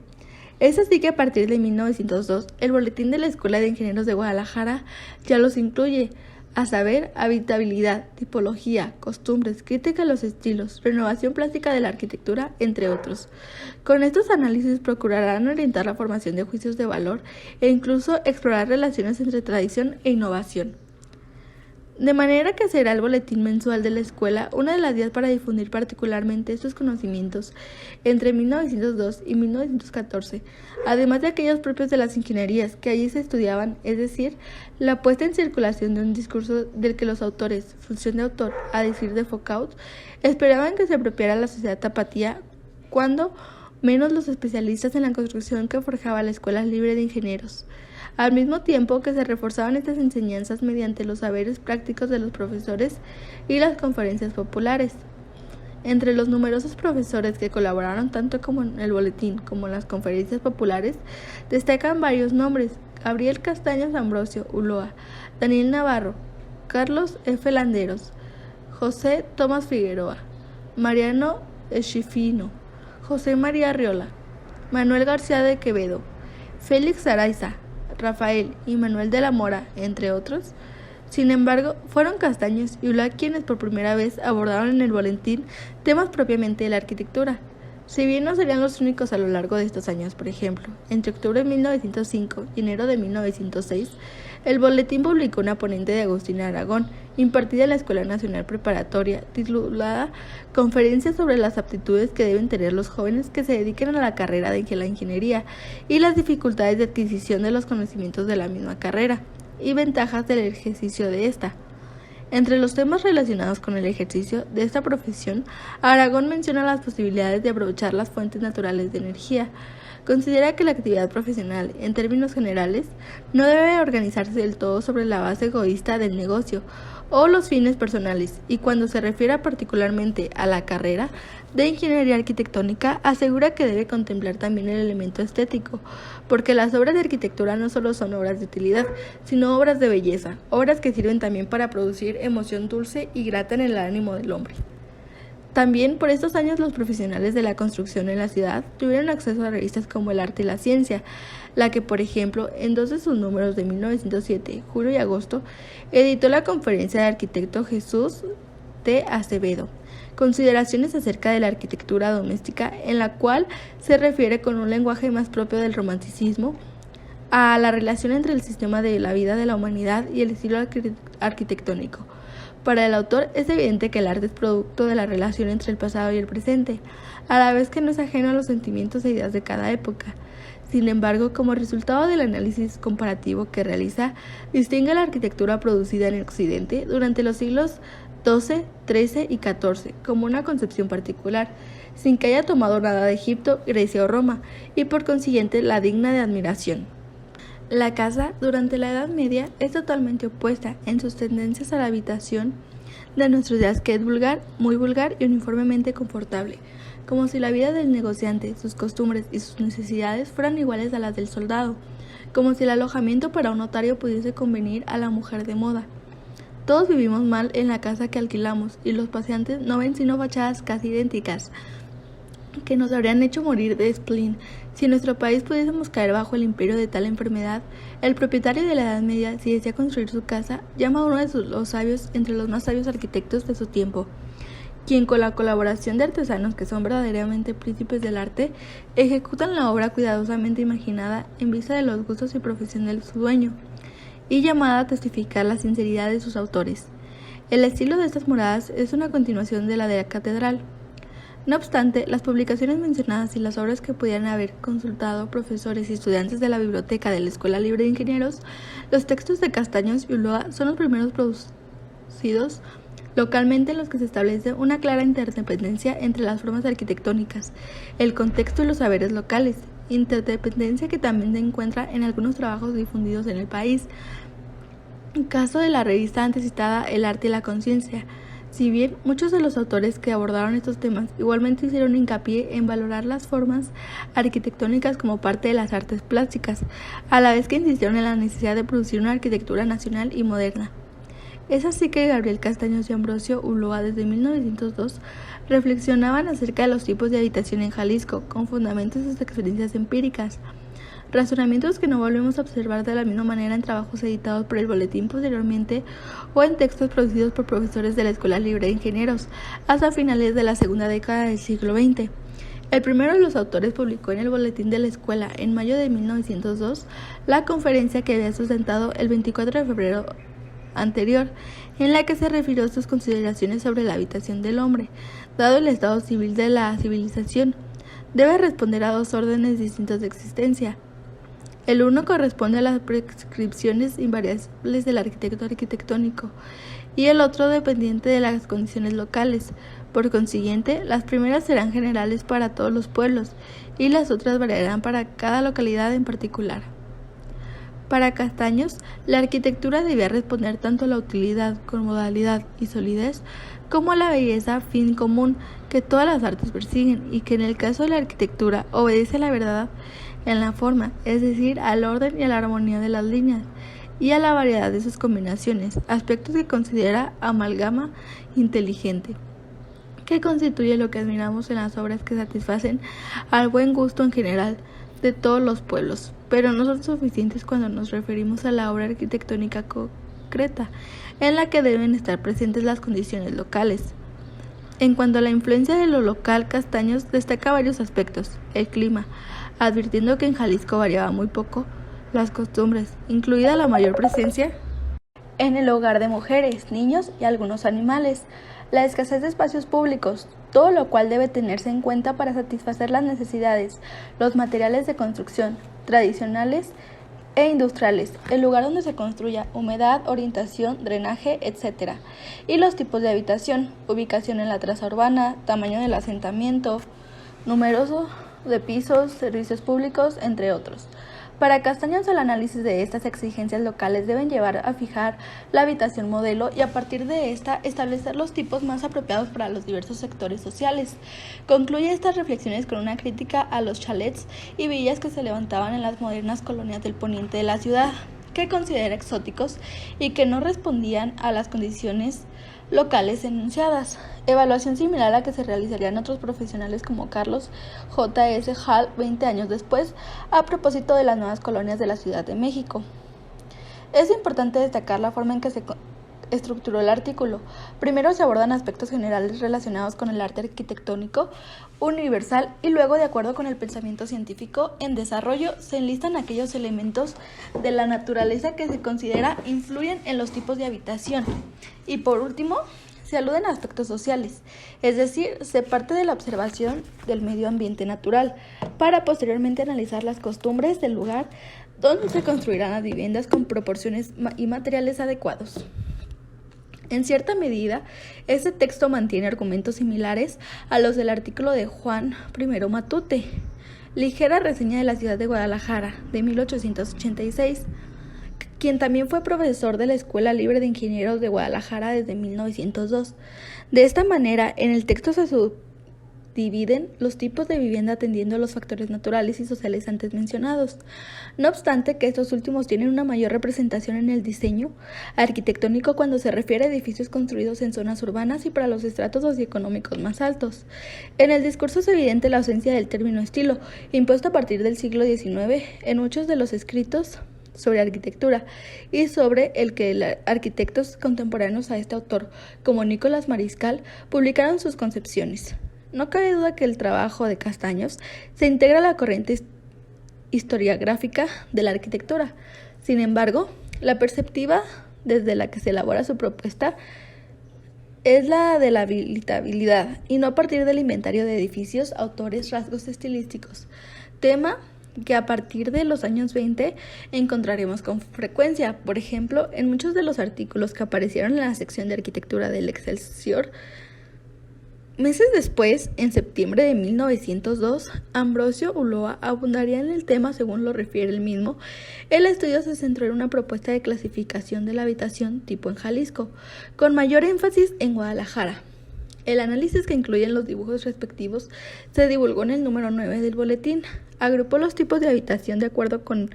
Es así que a partir de 1902, el Boletín de la Escuela de Ingenieros de Guadalajara ya los incluye, a saber, habitabilidad, tipología, costumbres, crítica a los estilos, renovación plástica de la arquitectura, entre otros. Con estos análisis procurarán orientar la formación de juicios de valor e incluso explorar relaciones entre tradición e innovación. De manera que será el boletín mensual de la escuela una de las vías para difundir particularmente estos conocimientos entre 1902 y 1914, además de aquellos propios de las ingenierías que allí se estudiaban, es decir, la puesta en circulación de un discurso del que los autores, función de autor, a decir de Foucault, esperaban que se apropiara la sociedad tapatía, cuando menos los especialistas en la construcción que forjaba la Escuela Libre de Ingenieros, al mismo tiempo que se reforzaban estas enseñanzas mediante los saberes prácticos de los profesores y las conferencias populares. Entre los numerosos profesores que colaboraron tanto como en el boletín como en las conferencias populares, destacan varios nombres: Gabriel Castaños Ambrosio Ulloa, Daniel Navarro, Carlos F. Landeros, José Tomás Figueroa, Mariano Eschifino, José María Arriola, Manuel García de Quevedo, Félix Araiza, Rafael y Manuel de la Mora, entre otros. Sin embargo, fueron Castaños y Ulloa quienes por primera vez abordaron en el boletín temas propiamente de la arquitectura. Si bien no serían los únicos a lo largo de estos años, por ejemplo, entre octubre de 1905 y enero de 1906, el boletín publicó una ponente de Agustín Aragón, impartida en la Escuela Nacional Preparatoria, titulada Conferencia sobre las aptitudes que deben tener los jóvenes que se dediquen a la carrera de la ingeniería y las dificultades de adquisición de los conocimientos de la misma carrera y ventajas del ejercicio de esta. Entre los temas relacionados con el ejercicio de esta profesión, Aragón menciona las posibilidades de aprovechar las fuentes naturales de energía. Considera que la actividad profesional, en términos generales, no debe organizarse del todo sobre la base egoísta del negocio o los fines personales, y cuando se refiere particularmente a la carrera de ingeniería arquitectónica, asegura que debe contemplar también el elemento estético, porque las obras de arquitectura no solo son obras de utilidad, sino obras de belleza, obras que sirven también para producir emoción dulce y grata en el ánimo del hombre. También por estos años los profesionales de la construcción en la ciudad tuvieron acceso a revistas como El Arte y la Ciencia, la que, por ejemplo, en 2 de sus números de 1907, julio y agosto, editó la conferencia de arquitecto Jesús T. Acevedo, Consideraciones acerca de la arquitectura doméstica, en la cual se refiere con un lenguaje más propio del romanticismo a la relación entre el sistema de la vida de la humanidad y el estilo arquitectónico. Para el autor es evidente que el arte es producto de la relación entre el pasado y el presente, a la vez que no es ajeno a los sentimientos e ideas de cada época. Sin embargo, como resultado del análisis comparativo que realiza, distingue la arquitectura producida en Occidente durante los siglos XII, XIII y XIV como una concepción particular, sin que haya tomado nada de Egipto, Grecia o Roma, y por consiguiente la digna de admiración. La casa, durante la Edad Media, es totalmente opuesta en sus tendencias a la habitación de nuestros días, que es vulgar, muy vulgar y uniformemente confortable, como si la vida del negociante, sus costumbres y sus necesidades fueran iguales a las del soldado, como si el alojamiento para un notario pudiese convenir a la mujer de moda. Todos vivimos mal en la casa que alquilamos, y los paseantes no ven sino fachadas casi idénticas, que nos habrían hecho morir de spleen. Si en nuestro país pudiésemos caer bajo el imperio de tal enfermedad, el propietario de la Edad Media, si desea construir su casa, llama a uno de los sabios entre los más sabios arquitectos de su tiempo, quien con la colaboración de artesanos que son verdaderamente príncipes del arte, ejecutan la obra cuidadosamente imaginada en vista de los gustos y profesión de su dueño, y llamada a testificar la sinceridad de sus autores. El estilo de estas moradas es una continuación de la de la catedral. No obstante, las publicaciones mencionadas y las obras que pudieran haber consultado profesores y estudiantes de la biblioteca de la Escuela Libre de Ingenieros, los textos de Castaños y Ulloa son los primeros producidos localmente en los que se establece una clara interdependencia entre las formas arquitectónicas, el contexto y los saberes locales, interdependencia que también se encuentra en algunos trabajos difundidos en el país. Caso de la revista antes citada El Arte y la Conciencia. Si bien muchos de los autores que abordaron estos temas igualmente hicieron hincapié en valorar las formas arquitectónicas como parte de las artes plásticas, a la vez que insistieron en la necesidad de producir una arquitectura nacional y moderna. Es así que Gabriel Castaños y Ambrosio Ulloa desde 1902 reflexionaban acerca de los tipos de habitación en Jalisco, con fundamentos en sus experiencias empíricas. Razonamientos que no volvemos a observar de la misma manera en trabajos editados por el Boletín posteriormente o en textos producidos por profesores de la Escuela Libre de Ingenieros hasta finales de la segunda década del siglo XX. El primero de los autores publicó en el Boletín de la Escuela en mayo de 1902 la conferencia que había sustentado el 24 de febrero anterior, en la que se refirió a sus consideraciones sobre la habitación del hombre, dado el estado civil de la civilización. Debe responder a dos órdenes distintos de existencia. El uno corresponde a las prescripciones invariables del arquitecto arquitectónico y el otro dependiente de las condiciones locales. Por consiguiente, las primeras serán generales para todos los pueblos y las otras variarán para cada localidad en particular. Para Castaños, la arquitectura debía responder tanto a la utilidad, comodalidad y solidez como a la belleza, fin común que todas las artes persiguen, y que en el caso de la arquitectura obedece a la verdad en la forma, es decir, al orden y a la armonía de las líneas, y a la variedad de sus combinaciones, aspectos que considera amalgama inteligente, que constituye lo que admiramos en las obras que satisfacen al buen gusto en general de todos los pueblos, pero no son suficientes cuando nos referimos a la obra arquitectónica concreta, en la que deben estar presentes las condiciones locales. En cuanto a la influencia de lo local, Castaños destaca varios aspectos: el clima, advirtiendo que en Jalisco variaba muy poco las costumbres, incluida la mayor presencia en el hogar de mujeres, niños y algunos animales, la escasez de espacios públicos, todo lo cual debe tenerse en cuenta para satisfacer las necesidades, los materiales de construcción, tradicionales e industriales, el lugar donde se construya, humedad, orientación, drenaje, etc. Y los tipos de habitación, ubicación en la traza urbana, tamaño del asentamiento, número de pisos, servicios públicos, entre otros. Para Castaños, el análisis de estas exigencias locales deben llevar a fijar la habitación modelo y a partir de esta establecer los tipos más apropiados para los diversos sectores sociales. Concluye estas reflexiones con una crítica a los chalets y villas que se levantaban en las modernas colonias del poniente de la ciudad. que considera exóticos y que no respondían a las condiciones locales enunciadas. Evaluación similar a la que se realizaría en otros profesionales como Carlos J. S. Hall 20 años después, a propósito de las nuevas colonias de la Ciudad de México. Es importante destacar la forma en que se estructuró el artículo. Primero se abordan aspectos generales relacionados con el arte arquitectónico universal y luego, de acuerdo con el pensamiento científico en desarrollo, se enlistan aquellos elementos de la naturaleza que se considera influyen en los tipos de habitación. Y por último, se aluden a aspectos sociales, es decir, se parte de la observación del medio ambiente natural para posteriormente analizar las costumbres del lugar donde se construirán las viviendas con proporciones y materiales adecuados. En cierta medida, este texto mantiene argumentos similares a los del artículo de Juan I Matute, Ligera reseña de la ciudad de Guadalajara, de 1886, quien también fue profesor de la Escuela Libre de Ingenieros de Guadalajara desde 1902. De esta manera, en el texto se subdividen los tipos de vivienda atendiendo a los factores naturales y sociales antes mencionados. No obstante que estos últimos tienen una mayor representación en el diseño arquitectónico cuando se refiere a edificios construidos en zonas urbanas y para los estratos socioeconómicos más altos. En el discurso es evidente la ausencia del término estilo, impuesto a partir del siglo XIX en muchos de los escritos sobre arquitectura y sobre el que arquitectos contemporáneos a este autor, como Nicolás Mariscal, publicaron sus concepciones. No cabe duda que el trabajo de Castaños se integra a la corriente historiográfica de la arquitectura. Sin embargo, la perspectiva desde la que se elabora su propuesta es la de la habitabilidad y no a partir del inventario de edificios, autores, rasgos estilísticos, tema que a partir de los años 20 encontraremos con frecuencia. Por ejemplo, en muchos de los artículos que aparecieron en la sección de arquitectura del Excelsior. Meses después, en septiembre de 1902, Ambrosio Ulloa abundaría en el tema según lo refiere él mismo. El estudio se centró en una propuesta de clasificación de la habitación tipo en Jalisco, con mayor énfasis en Guadalajara. El análisis, que incluye los dibujos respectivos, se divulgó en el número 9 del boletín. Agrupó los tipos de habitación de acuerdo con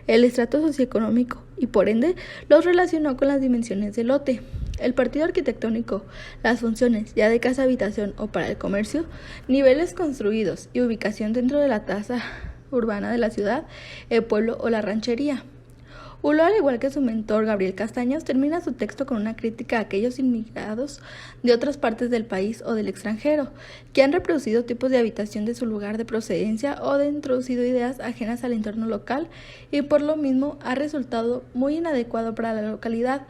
el estrato socioeconómico y, por ende, los relacionó con las dimensiones del lote. El partido arquitectónico, las funciones, ya de casa-habitación o para el comercio, niveles construidos y ubicación dentro de la tasa urbana de la ciudad, el pueblo o la ranchería. Ulloa, al igual que su mentor Gabriel Castaños, termina su texto con una crítica a aquellos inmigrados de otras partes del país o del extranjero, que han reproducido tipos de habitación de su lugar de procedencia o de introducido ideas ajenas al entorno local y por lo mismo ha resultado muy inadecuado para la localidad,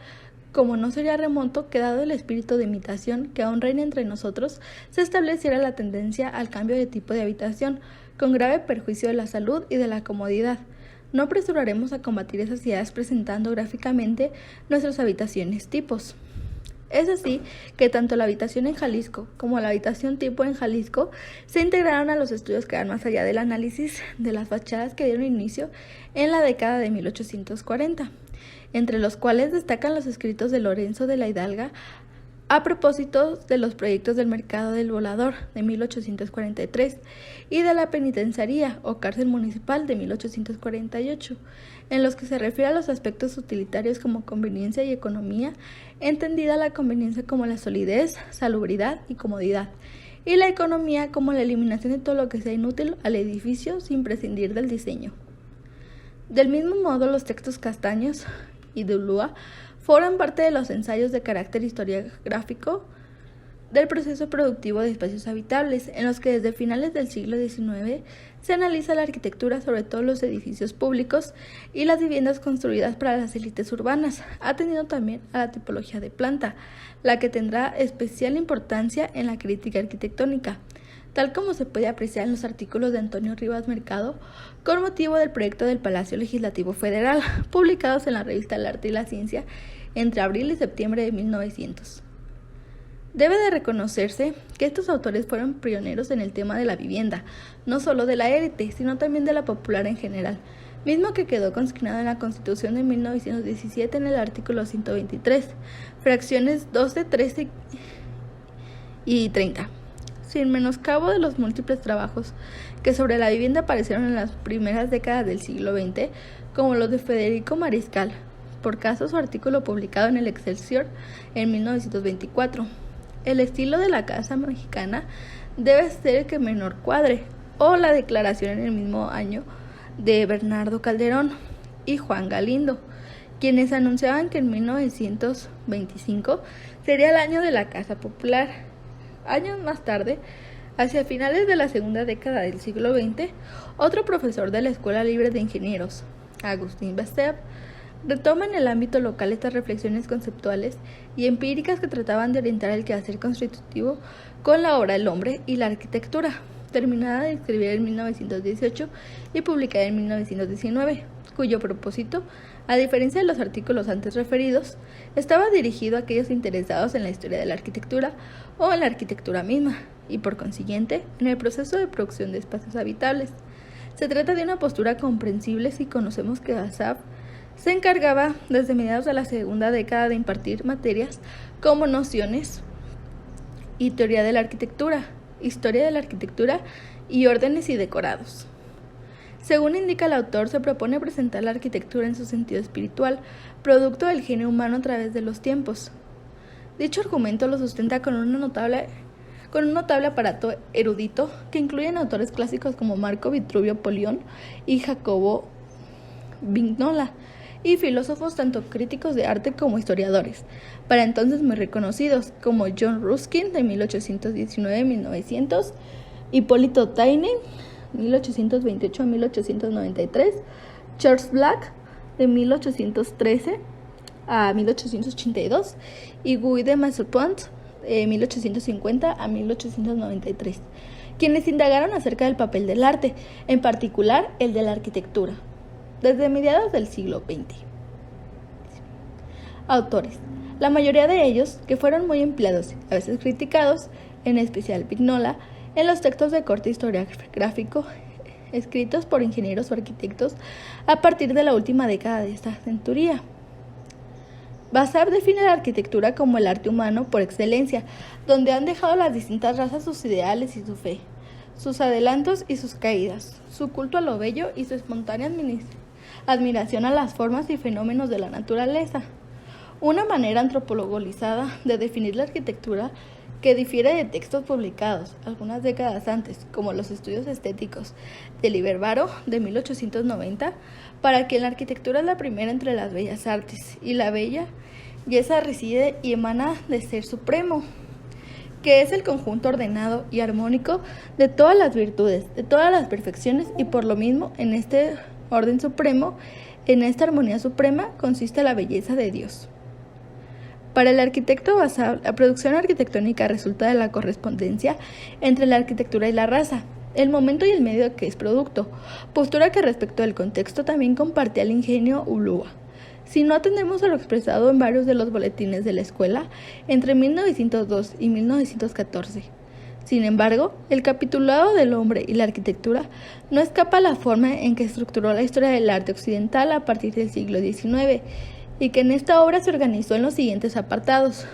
como no sería remoto que, dado el espíritu de imitación que aún reina entre nosotros, se estableciera la tendencia al cambio de tipo de habitación, con grave perjuicio de la salud y de la comodidad. No apresuraremos a combatir esas ideas presentando gráficamente nuestras habitaciones tipos. Es así que tanto la habitación en Jalisco como la habitación tipo en Jalisco se integraron a los estudios que van más allá del análisis de las fachadas que dieron inicio en la década de 1840, entre los cuales destacan los escritos de Lorenzo de la Hidalga a propósito de los proyectos del Mercado del Volador de 1843 y de la Penitenciaría o Cárcel Municipal de 1848, en los que se refiere a los aspectos utilitarios como conveniencia y economía, entendida la conveniencia como la solidez, salubridad y comodidad, y la economía como la eliminación de todo lo que sea inútil al edificio sin prescindir del diseño. Del mismo modo, los textos Castaños y de Ulloa forman parte de los ensayos de carácter historiográfico del proceso productivo de espacios habitables, en los que desde finales del siglo XIX se analiza la arquitectura, sobre todo los edificios públicos y las viviendas construidas para las élites urbanas, atendiendo también a la tipología de planta, la que tendrá especial importancia en la crítica arquitectónica, tal como se puede apreciar en los artículos de Antonio Rivas Mercado con motivo del proyecto del Palacio Legislativo Federal, publicados en la revista El Arte y la Ciencia entre abril y septiembre de 1900. Debe de reconocerse que estos autores fueron pioneros en el tema de la vivienda, no solo de la élite, sino también de la popular en general, mismo que quedó consignado en la Constitución de 1917 en el artículo 123, fracciones 12, 13 y 30. sin menoscabo de los múltiples trabajos que sobre la vivienda aparecieron en las primeras décadas del siglo XX, como los de Federico Mariscal, por caso su artículo publicado en el Excelsior en 1924. El estilo de la casa mexicana debe ser el que menor cuadre, o la declaración en el mismo año de Bernardo Calderón y Juan Galindo, quienes anunciaban que en 1925 sería el año de la casa popular. Años más tarde, hacia finales de la segunda década del siglo XX, otro profesor de la Escuela Libre de Ingenieros, Agustín Bassev, retoma en el ámbito local estas reflexiones conceptuales y empíricas que trataban de orientar el quehacer constitutivo con la obra del hombre y la arquitectura, terminada de escribir en 1918 y publicada en 1919, cuyo propósito, a diferencia de los artículos antes referidos, estaba dirigido a aquellos interesados en la historia de la arquitectura o en la arquitectura misma, y por consiguiente, en el proceso de producción de espacios habitables. Se trata de una postura comprensible si conocemos que Bassev se encargaba desde mediados de la segunda década de impartir materias como nociones y teoría de la arquitectura, historia de la arquitectura y órdenes y decorados. Según indica el autor, se propone presentar la arquitectura en su sentido espiritual, producto del genio humano a través de los tiempos. Dicho argumento lo sustenta con un notable aparato erudito que incluyen autores clásicos como Marco Vitruvio Polión y Jacobo Vignola, y filósofos tanto críticos de arte como historiadores, para entonces muy reconocidos, como John Ruskin de 1819-1900, Hipólito Taine 1828-1893, Charles Black de 1813 a 1882 y Guy de Maupassant de 1850 a 1893, quienes indagaron acerca del papel del arte, en particular el de la arquitectura, desde mediados del siglo XX. Autores. La mayoría de ellos, que fueron muy empleados y a veces criticados, en especial Vignola, en los textos de corte historiográfico escritos por ingenieros o arquitectos a partir de la última década de esta centuria. Bassev define la arquitectura como el arte humano por excelencia, donde han dejado las distintas razas sus ideales y su fe, sus adelantos y sus caídas, su culto a lo bello y su espontánea admiración a las formas y fenómenos de la naturaleza. Una manera antropologizada de definir la arquitectura que difiere de textos publicados algunas décadas antes, como los estudios estéticos de Libervaro de 1890, para quien la arquitectura es la primera entre las bellas artes, y la belleza reside y emana de Ser Supremo, que es el conjunto ordenado y armónico de todas las virtudes, de todas las perfecciones, y por lo mismo, en este orden supremo, en esta armonía suprema, consiste la belleza de Dios. Para el arquitecto Bassev, la producción arquitectónica resulta de la correspondencia entre la arquitectura y la raza, el momento y el medio que es producto, postura que respecto del contexto también compartía el ingenio Ulúa. Si no atendemos a lo expresado en varios de los boletines de la escuela entre 1902 y 1914. Sin embargo, el capitulado del hombre y la arquitectura no escapa a la forma en que estructuró la historia del arte occidental a partir del siglo XIX, y que en esta obra se organizó en los siguientes apartados: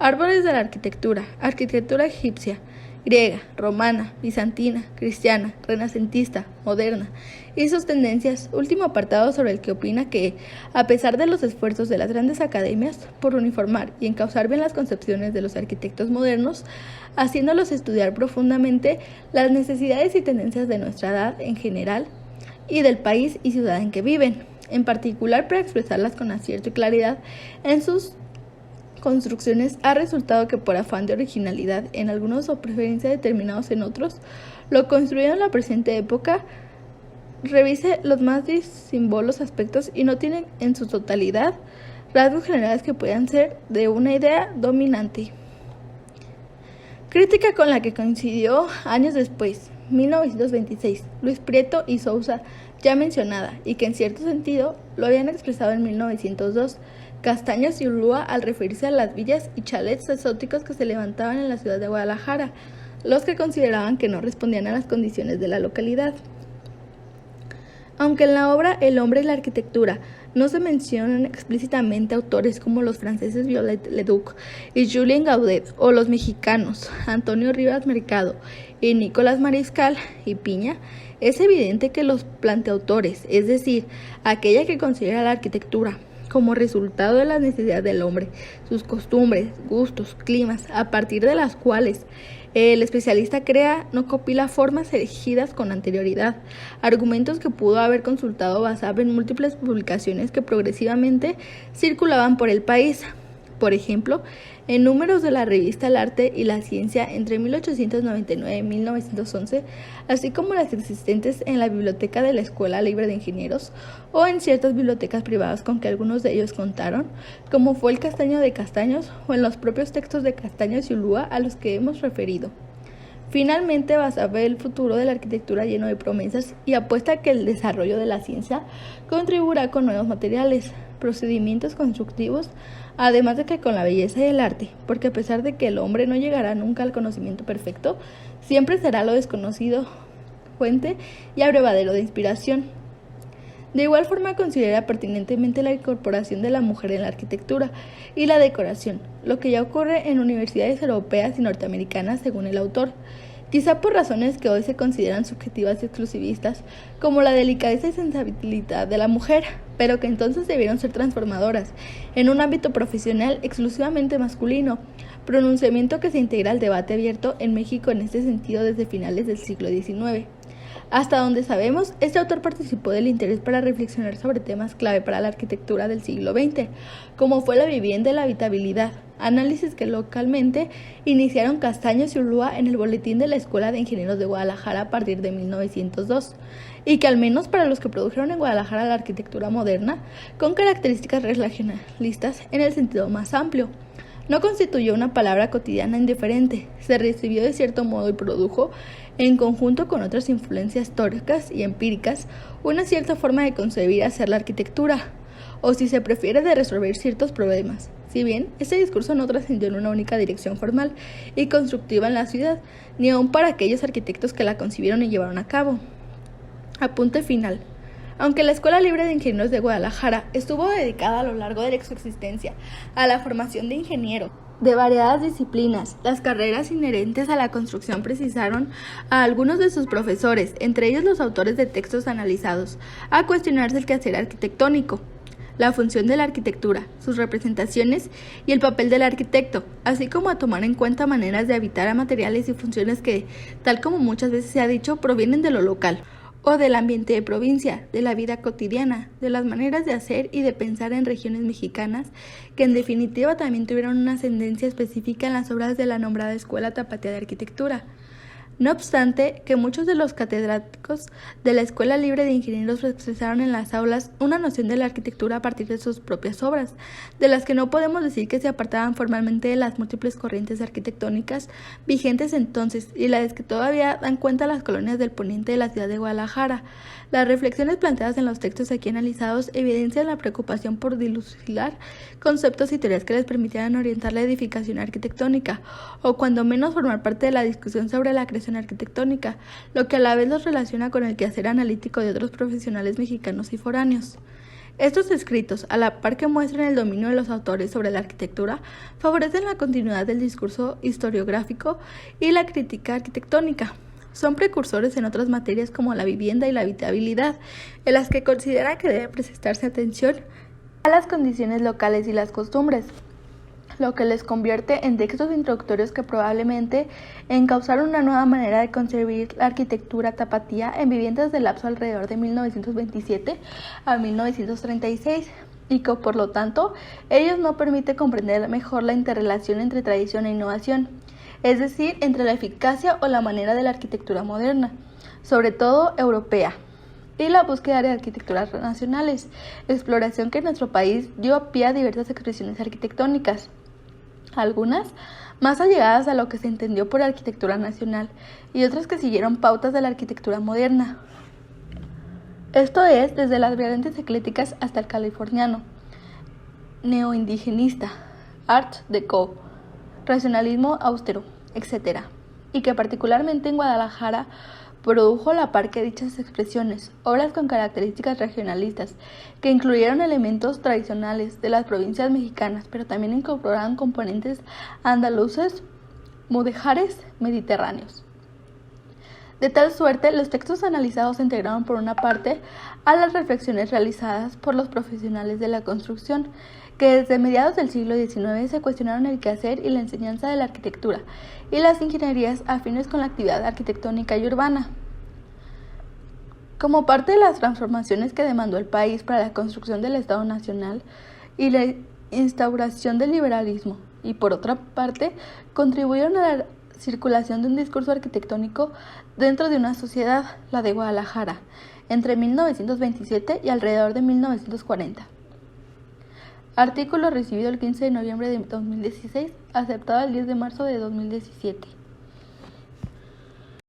árboles de la arquitectura, arquitectura egipcia, griega, romana, bizantina, cristiana, renacentista, moderna, y sus tendencias, último apartado sobre el que opina que, a pesar de los esfuerzos de las grandes academias por uniformar y encauzar bien las concepciones de los arquitectos modernos, haciéndolos estudiar profundamente las necesidades y tendencias de nuestra edad en general y del país y ciudad en que viven, en particular para expresarlas con acierto y claridad en sus construcciones, ha resultado que por afán de originalidad en algunos o preferencia determinados en otros, lo construido en la presente época revise los más disímbolos aspectos y no tiene en su totalidad rasgos generales que puedan ser de una idea dominante. Crítica con la que coincidió años después, 1926, Luis Prieto y Sousa, ya mencionada, y que en cierto sentido lo habían expresado en 1902, Castaños y Ulúa al referirse a las villas y chalets exóticos que se levantaban en la ciudad de Guadalajara, los que consideraban que no respondían a las condiciones de la localidad. Aunque en la obra El hombre y la arquitectura no se mencionan explícitamente autores como los franceses Viollet-le-Duc y Julien Gaudet, o los mexicanos Antonio Rivas Mercado y Nicolás Mariscal y Piña, es evidente que los planteautores, es decir, aquella que considera la arquitectura como resultado de la necesidad del hombre, sus costumbres, gustos, climas, a partir de las cuales el especialista crea, no copila formas elegidas con anterioridad, argumentos que pudo haber consultado basado en múltiples publicaciones que progresivamente circulaban por el país. Por ejemplo, en números de la revista El Arte y la Ciencia entre 1899 y 1911, así como las existentes en la biblioteca de la Escuela Libre de Ingenieros o en ciertas bibliotecas privadas con que algunos de ellos contaron, como fue el Castaño de Castaños o en los propios textos de Castaños y Ulúa a los que hemos referido. Finalmente, Baza ve el futuro de la arquitectura lleno de promesas y apuesta que el desarrollo de la ciencia contribuirá con nuevos materiales, procedimientos constructivos, además de que con la belleza y el arte, porque a pesar de que el hombre no llegará nunca al conocimiento perfecto, siempre será lo desconocido, fuente y abrevadero de inspiración. De igual forma considera pertinentemente la incorporación de la mujer en la arquitectura y la decoración, lo que ya ocurre en universidades europeas y norteamericanas según el autor, quizá por razones que hoy se consideran subjetivas y exclusivistas, como la delicadeza y sensibilidad de la mujer, pero que entonces debieron ser transformadoras en un ámbito profesional exclusivamente masculino, pronunciamiento que se integra al debate abierto en México en este sentido desde finales del siglo XIX. Hasta donde sabemos, este autor participó del interés para reflexionar sobre temas clave para la arquitectura del siglo XX, como fue la vivienda y la habitabilidad, análisis que localmente iniciaron Castaños y Ulúa en el boletín de la Escuela de Ingenieros de Guadalajara a partir de 1902, y que al menos para los que produjeron en Guadalajara la arquitectura moderna, con características regionalistas en el sentido más amplio, no constituyó una palabra cotidiana indiferente, se recibió de cierto modo y produjo, en conjunto con otras influencias históricas y empíricas, una cierta forma de concebir y hacer la arquitectura, o si se prefiere de resolver ciertos problemas. Si bien este discurso no trascendió en una única dirección formal y constructiva en la ciudad, ni aun para aquellos arquitectos que la concibieron y llevaron a cabo. Apunte final. Aunque la Escuela Libre de Ingenieros de Guadalajara estuvo dedicada a lo largo de su existencia a la formación de ingenieros de variadas disciplinas, las carreras inherentes a la construcción precisaron a algunos de sus profesores, entre ellos los autores de textos analizados, a cuestionarse el quehacer arquitectónico, la función de la arquitectura, sus representaciones y el papel del arquitecto, así como a tomar en cuenta maneras de habitar a materiales y funciones que, tal como muchas veces se ha dicho, provienen de lo local o del ambiente de provincia, de la vida cotidiana, de las maneras de hacer y de pensar en regiones mexicanas, que en definitiva también tuvieron una ascendencia específica en las obras de la nombrada Escuela Tapatía de Arquitectura. No obstante, que muchos de los catedráticos de la Escuela Libre de Ingenieros expresaron en las aulas una noción de la arquitectura a partir de sus propias obras, de las que no podemos decir que se apartaban formalmente de las múltiples corrientes arquitectónicas vigentes entonces y las que todavía dan cuenta a las colonias del poniente de la ciudad de Guadalajara. Las reflexiones planteadas en los textos aquí analizados evidencian la preocupación por dilucidar conceptos y teorías que les permitieran orientar la edificación arquitectónica, o cuando menos formar parte de la discusión sobre la creación arquitectónica, lo que a la vez los relaciona con el quehacer analítico de otros profesionales mexicanos y foráneos. Estos escritos, a la par que muestran el dominio de los autores sobre la arquitectura, favorecen la continuidad del discurso historiográfico y la crítica arquitectónica. Son precursores en otras materias como la vivienda y la habitabilidad, en las que consideran que debe prestarse atención a las condiciones locales y las costumbres, lo que les convierte en textos introductorios que probablemente encauzaron una nueva manera de concebir la arquitectura tapatía en viviendas del lapso alrededor de 1927 a 1936, y que por lo tanto ellos no permiten comprender mejor la interrelación entre tradición e innovación, es decir, entre la eficacia o la manera de la arquitectura moderna, sobre todo europea, y la búsqueda de arquitecturas nacionales, exploración que en nuestro país dio pie a diversas expresiones arquitectónicas, algunas más allegadas a lo que se entendió por arquitectura nacional y otras que siguieron pautas de la arquitectura moderna. Esto es desde las variantes eclécticas hasta el californiano, neoindigenista, art deco, racionalismo austero, etc. Y que particularmente en Guadalajara produjo la par que dichas expresiones, obras con características regionalistas, que incluyeron elementos tradicionales de las provincias mexicanas, pero también incorporaban componentes andaluces, mudéjares, mediterráneos. De tal suerte, los textos analizados se integraron por una parte a las reflexiones realizadas por los profesionales de la construcción, que desde mediados del siglo XIX se cuestionaron el quehacer y la enseñanza de la arquitectura y las ingenierías afines con la actividad arquitectónica y urbana. Como parte de las transformaciones que demandó el país para la construcción del Estado Nacional y la instauración del liberalismo, y por otra parte, contribuyeron a la circulación de un discurso arquitectónico dentro de una sociedad, la de Guadalajara, entre 1927 y alrededor de 1940. Artículo recibido el 15 de noviembre de 2016, aceptado el 10 de marzo de 2017.